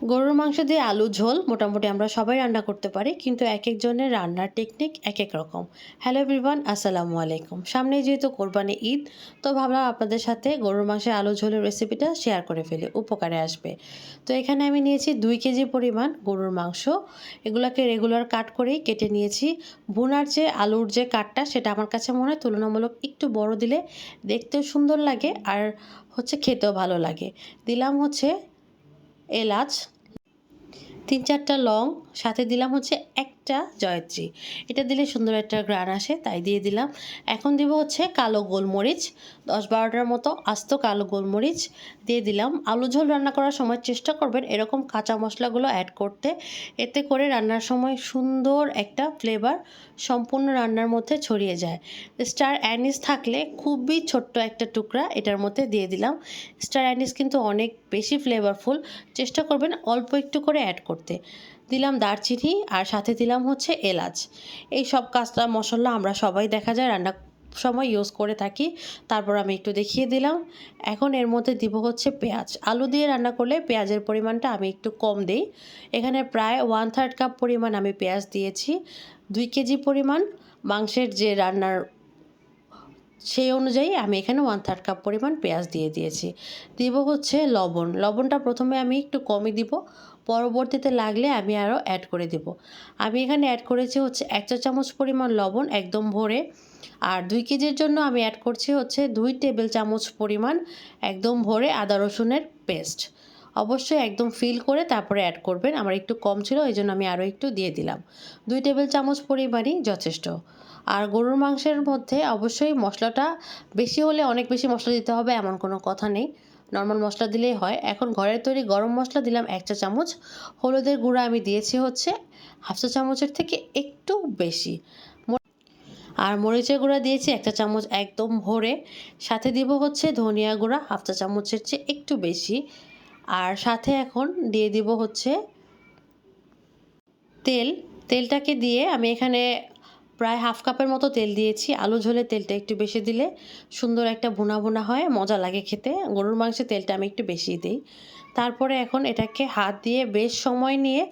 গরুর মাংস দিয়ে আলু ঝোল মোটামুটি আমরা সবাই রান্না করতে পারি, কিন্তু এক একজনের রান্নার টেকনিক এক এক রকম। হ্যালো এভরিওয়ান, আসসালামু আলাইকুম। সামনে যেহেতু কোরবানি ঈদ, তো ভাবলাম আপনাদের সাথে গরুর মাংসের আলু ঝোলের রেসিপিটা শেয়ার করে ফেলি, উপকারে আসবে। তো এখানে আমি নিয়েছি 2 কেজি পরিমাণ গরুর মাংস। এগুলোকে রেগুলার কাট করেই কেটে নিয়েছি। ভুনার যে আলুর যে কাটটা, সেটা আমার কাছে মনে হয় তুলনামূলক একটু বড় দিলে দেখতেও সুন্দর লাগে, আর খেতেও ভালো লাগে। দিলাম এলাচ, 3-4টা লং, সাথে দিলাম একটা জয়ত্রী। এটা দিলে সুন্দর একটা ঘ্রাণ আসে, তাই দিয়ে দিলাম। এখন দিব কালো গোলমরিচ, 10-12টার মতো আস্ত কালো গোলমরিচ দিয়ে দিলাম। আলু ঝোল রান্না করার সময় চেষ্টা করবেন এরকম কাঁচা মশলাগুলো অ্যাড করতে, এতে করে রান্নার সময় সুন্দর একটা ফ্লেভার সম্পূর্ণ রান্নার মধ্যে ছড়িয়ে যায়। স্টার অ্যানিস থাকলে খুবই ছোট্ট একটা টুকরা এটার মধ্যে দিয়ে দিলাম। স্টার অ্যানিস কিন্তু অনেক বেশি ফ্লেভারফুল, চেষ্টা করবেন অল্প একটু করে অ্যাড করতে। দিলাম দারচিনি, আর সাথে দিলাম এলাচ। এই সব কাঁচা মশলা আমরা সবাই দেখা যায় রান্না সময় ইউজ করে থাকি। তারপর আমি একটু দেখিয়ে দিলাম। এখন এর মধ্যে দিব পেঁয়াজ। আলু দিয়ে রান্না করলে পেঁয়াজের পরিমাণটা আমি একটু কম দিই। এখানে প্রায় 1/3 কাপ পরিমাণ আমি পেঁয়াজ দিয়েছি। 2 কেজি পরিমাণ মাংসের যে রান্নার, সেই অনুযায়ী আমি এখানে 1/3 কাপ পরিমাণ পেঁয়াজ দিয়ে দিয়েছি। দিব লবণ। লবণটা প্রথমে আমি একটু কমই দিব, পরবর্তীতে লাগলে আমি আরও অ্যাড করে দেব। আমি এখানে অ্যাড করেছি 1 চা চামচ পরিমাণ লবণ একদম ভরে। আর 2 কেজির জন্য আমি অ্যাড করছি 2 টেবিল চামচ পরিমাণ একদম ভরে আদা রসুনের পেস্ট। অবশ্যই একদম ফিল করে তারপরে অ্যাড করবেন। আমার একটু কম ছিল, এই জন্য আমি আরও একটু দিয়ে দিলাম। 2 টেবিল চামচ পরিমাণই যথেষ্ট। আর গরুর মাংসের মধ্যে অবশ্যই মশলাটা বেশি হলে অনেক বেশি মশলা দিতে হবে এমন কোনো কথা নেই, নর্মাল মশলা দিলেই হয়। এখন ঘরের তৈরি গরম মশলা দিলাম 1 চা চামচ। হলুদের গুঁড়া আমি দিয়েছি 1/2 চা চামচের থেকে একটু বেশি। আর মরিচের গুঁড়া দিয়েছি 1 চা চামচ একদম ভরে। সাথে দিব ধনিয়া গুঁড়া 1/2 চা চামচের চেয়ে একটু বেশি। আর সাথে এখন দিয়ে দিব তেল। তেলটাকে দিয়ে আমি এখানে প্রায় 1/2 কাপের মতো তেল দিয়েছি। আলু ঝোলে তেলটা একটু বেশি দিলে সুন্দর একটা ভুনা ভুনা হয়, মজা লাগে খেতে। গরুর মাংসে তেলটা আমি একটু বেশি দিই। তারপরে এখন এটাকে হাত দিয়ে বেশ সময় নিয়ে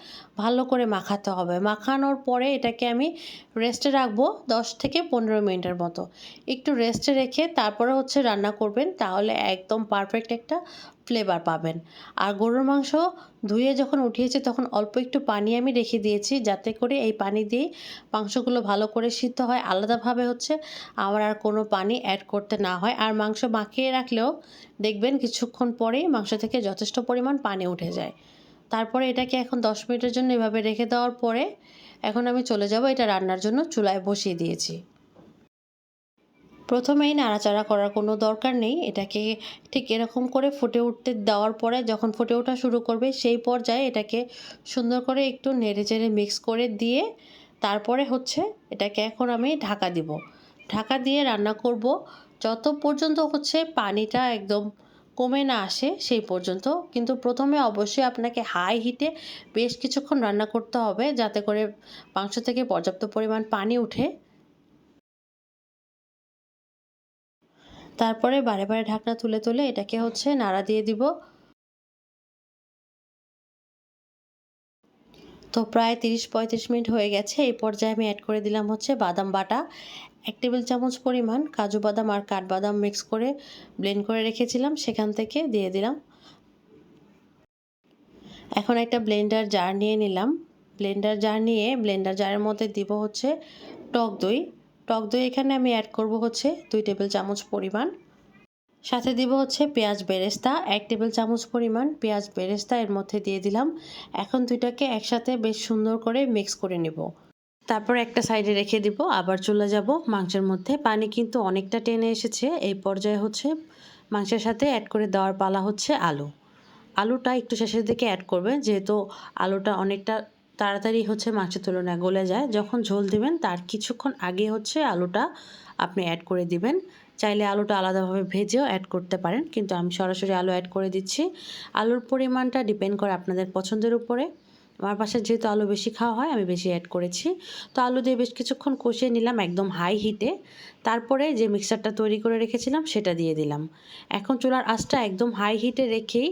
ভালো করে মাখাতে হবে। মাখানোর পরে এটাকে আমি রেস্টে রাখবো 10 থেকে 15 মিনিটের মতো। একটু রেস্টে রেখে তারপরে রান্না করবেন, তাহলে একদম পারফেক্ট একটা ফ্লেভার পাবেন। আর গরুর মাংস ধুয়ে যখন উঠিয়েছি তখন অল্প একটু পানি আমি রেখে দিয়েছি, যাতে করে এই পানি দিয়ে মাংসগুলো ভালো করে সিদ্ধ হয়। আলাদাভাবে আমার আর কোনো পানি অ্যাড করতে না হয়। আর মাংস মাখিয়ে রাখলেও দেখবেন কিছুক্ষণ পরেই মাংস থেকে যথেষ্ট পরিমাণ পানি উঠে যায়। তারপরে এটাকে এখন 10 মিনিটের জন্য এভাবে রেখে দেওয়ার পরে এখন আমি চলে যাব এটা রান্নার জন্য, চুলায় বসিয়ে দিয়েছি। প্রথমেই নাড়াচাড়া করার কোনো দরকার নেই। এটাকে ঠিক এরকম করে ফুটে উঠতে দেওয়ার পরে যখন ফুটে ওঠা শুরু করবে, সেই পর্যায়ে এটাকে সুন্দর করে একটু নেড়েচেড়ে মিক্স করে দিয়ে তারপরে এটাকে এখন আমি ঢাকা দিব। ঢাকা দিয়ে রান্না করব যত পর্যন্ত পানিটা একদম কমে না আসে সেই পর্যন্ত। কিন্তু প্রথমে অবশ্যই আপনাকে হাই হিটে বেশ কিছুক্ষণ রান্না করতে হবে, যাতে করে মাংস থেকে পর্যাপ্ত পরিমাণ পানি উঠে। তারপরে বারে বারে ঢাকনা তুলে তুলে এটাকে নাড়া দিয়ে দিব। তো প্রায় 30-35 মিনিট হয়ে গেছে। এই পর্যায়ে আমি অ্যাড করে দিলাম বাদাম বাটা। 1 টেবিল চামচ পরিমাণ কাজু বাদাম আর কাঠবাদাম মিক্স করে ব্লেন্ড করে রেখেছিলাম, সেখান থেকে দিয়ে দিলাম। এখন একটা ব্লেন্ডার জার নিয়ে নিলাম। ব্লেন্ডার জার নিয়ে ব্লেন্ডার জারের মধ্যে দিব টক দই। টক দই এখানে আমি অ্যাড করব 2 টেবিল চামচ পরিমাণ। সাথে দিব পেঁয়াজ বেরেস্তা 1 টেবিল চামচ পরিমাণ পেঁয়াজ বেরেস্তা এর মধ্যে দিয়ে দিলাম। এখন দুইটাকে একসাথে বেশ সুন্দর করে মিক্স করে নেব। তারপর একটা সাইডে রেখে দিব। আবার চলে যাব মাংসের মধ্যে। পানি কিন্তু অনেকটা টেনে এসেছে। এই পর্যায়ে মাংসের সাথে অ্যাড করে দেওয়ার পালা আলু। আলুটা একটু শেষের দিকে অ্যাড করবেন, যেহেতু আলুটা অনেকটা তাড়াতাড়ি মাংসের তুলনায় গলে যায়। যখন ঝোল দিবেন তার কিছুক্ষণ আগে আলুটা আপনি অ্যাড করে দিবেন। চাইলে আলুটা আলাদাভাবে ভেজেও অ্যাড করতে পারেন, কিন্তু আমি সরাসরি আলু অ্যাড করে দিচ্ছি। আলুর পরিমাণটা ডিপেন্ড করে আপনাদের পছন্দের উপরে। আমার বাসায় যেহেতু আলু বেশি খাওয়া হয়, আমি বেশি অ্যাড করেছি। তো আলু দিয়ে বেশ কিছুক্ষণ কষিয়ে নিলাম একদম হাই হিটে। তারপরে যে মিক্সারটা তৈরি করে রেখেছিলাম সেটা দিয়ে দিলাম। এখন চুলার আঁচটা একদম হাই হিটে রেখেই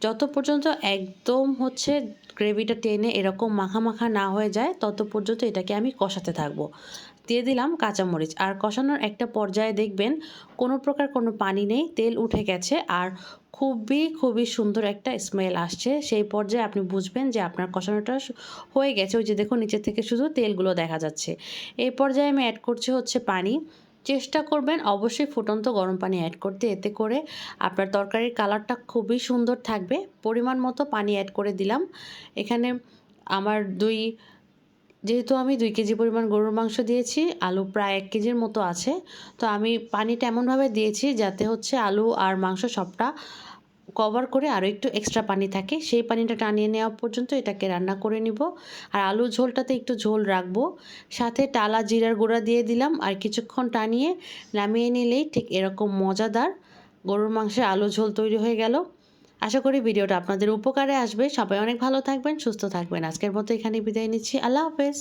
যত পর্যন্ত একদম হচ্ছে গ্রেভিটা টেনে এরকম মাখা মাখা না হয়ে যায় তত পর্যন্ত এটাকে আমি কষাতে থাকবো। দিয়ে দিলাম কাঁচামরিচ, আর কষানোর একটা পর্যায়ে দেখবেন কোনো প্রকার কোনো পানি নেই, তেল উঠে গেছে আর খুবই সুন্দর একটা স্মেল আসছে। সেই পর্যায়ে আপনি বুঝবেন যে আপনার কষানোটা হয়ে গেছে। ওই যে দেখুন নিচে থেকে শুধু তেলগুলো দেখা যাচ্ছে। এই পর্যায়ে আমি অ্যাড করছি হচ্ছে পানি। চেষ্টা করবেন অবশ্যই ফুটন্ত গরম পানি অ্যাড করতে, এতে করে আপনার তরকারির কালারটা খুবই সুন্দর থাকবে। পরিমাণ মতো পানি অ্যাড করে দিলাম। এখানে আমার যেহেতু আমি 2 কেজি পরিমাণ গরুর মাংস দিয়েছি, আলু প্রায় 1 কেজির মতো আছে। তো আমি পানিটা এমনভাবে দিয়েছি যাতে হচ্ছে আলু আর মাংস সবটা কভার করে আরও একটু এক্সট্রা পানি থাকে। সেই পানিটা টানিয়ে নেওয়া পর্যন্ত এটাকে রান্না করে নিব। আর আলুর ঝোলটাতে একটু ঝোল রাখবো। সাথে টালা জিরার গুঁড়া দিয়ে দিলাম, আর কিছুক্ষণ টানিয়ে নামিয়ে নিলেই ঠিক এরকম মজাদার গরুর মাংসের আলু ঝোল তৈরি হয়ে গেল। আশা করি ভিডিওটা আপনাদের উপকারে আসবে। সবাই অনেক ভালো থাকবেন, সুস্থ থাকবেন। আজকের মতো এখানেই বিদায় নিচ্ছি। আল্লাহ হাফেজ।